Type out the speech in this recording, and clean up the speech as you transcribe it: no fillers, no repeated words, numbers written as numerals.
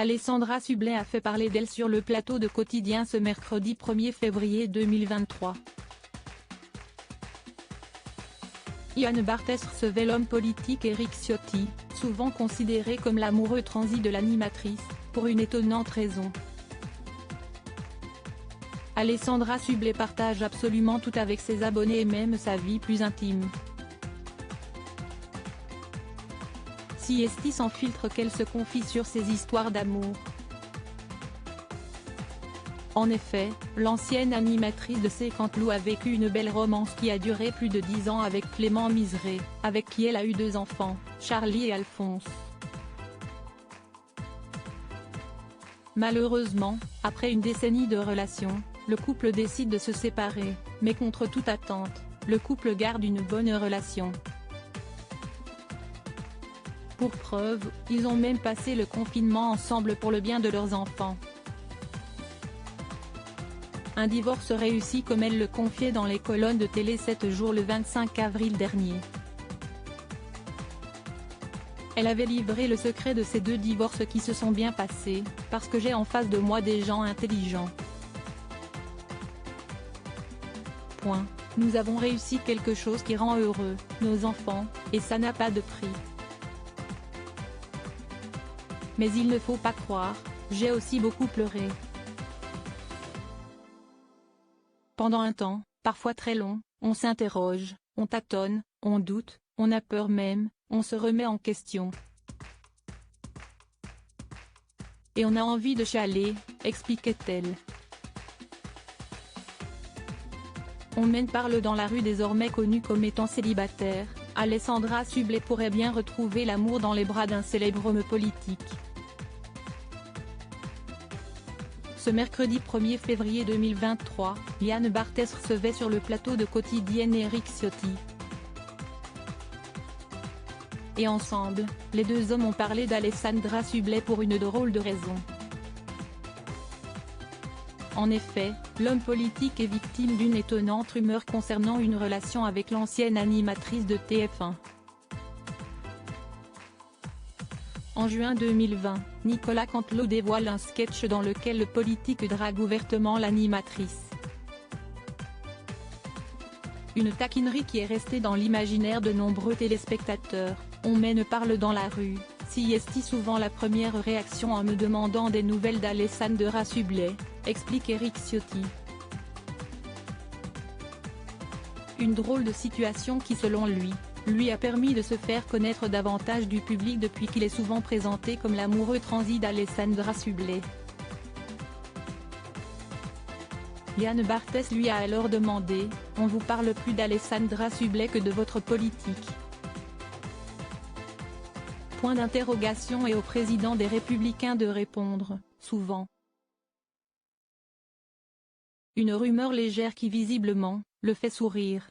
Alessandra Sublet a fait parler d'elle sur le plateau de Quotidien ce mercredi 1er février 2023. Yann Barthès recevait l'homme politique Éric Ciotti, souvent considéré comme l'amoureux transi de l'animatrice, pour une étonnante raison. Alessandra Sublet partage absolument tout avec ses abonnés et même sa vie plus intime. Si est-il sans filtre qu'elle se confie sur ses histoires d'amour. En effet, l'ancienne animatrice de C'est quand Lou a vécu une belle romance qui a duré plus de 10 ans avec Clément Miseré, avec qui elle a eu 2 enfants, Charlie et Alphonse. Malheureusement, après une décennie de relation, le couple décide de se séparer, mais contre toute attente, le couple garde une bonne relation. Pour preuve, ils ont même passé le confinement ensemble pour le bien de leurs enfants. Un divorce réussi comme elle le confiait dans les colonnes de Télé 7 jours le 25 avril dernier. Elle avait livré le secret de ces 2 divorces qui se sont bien passés, parce que j'ai en face de moi des gens intelligents. Point. Nous avons réussi quelque chose qui rend heureux, nos enfants, et ça n'a pas de prix. Mais il ne faut pas croire, j'ai aussi beaucoup pleuré. Pendant un temps, parfois très long, on s'interroge, on tâtonne, on doute, on a peur même, on se remet en question. Et on a envie de chialer, expliquait-elle. On mène parle dans la rue désormais connue comme étant célibataire, Alessandra Sublet pourrait bien retrouver l'amour dans les bras d'un célèbre homme politique. Ce mercredi 1er février 2023, Yann Barthès recevait sur le plateau de Quotidien Éric Ciotti. Et ensemble, les 2 hommes ont parlé d'Alessandra Sublet pour une drôle de raison. En effet, l'homme politique est victime d'une étonnante rumeur concernant une relation avec l'ancienne animatrice de TF1. En juin 2020, Nicolas Canteloup dévoile un sketch dans lequel le politique drague ouvertement l'animatrice. Une taquinerie qui est restée dans l'imaginaire de nombreux téléspectateurs. On mène parle dans la rue, si est souvent la première réaction en me demandant des nouvelles d'Alessandra Sublet, explique Éric Ciotti. Une drôle de situation qui selon lui a permis de se faire connaître davantage du public depuis qu'il est souvent présenté comme l'amoureux transi d'Alessandra Sublet. Yann Barthès lui a alors demandé « On vous parle plus d'Alessandra Sublet que de votre politique ?» Point d'interrogation et au président des Républicains de répondre « Souvent ». Une rumeur légère qui visiblement, le fait sourire.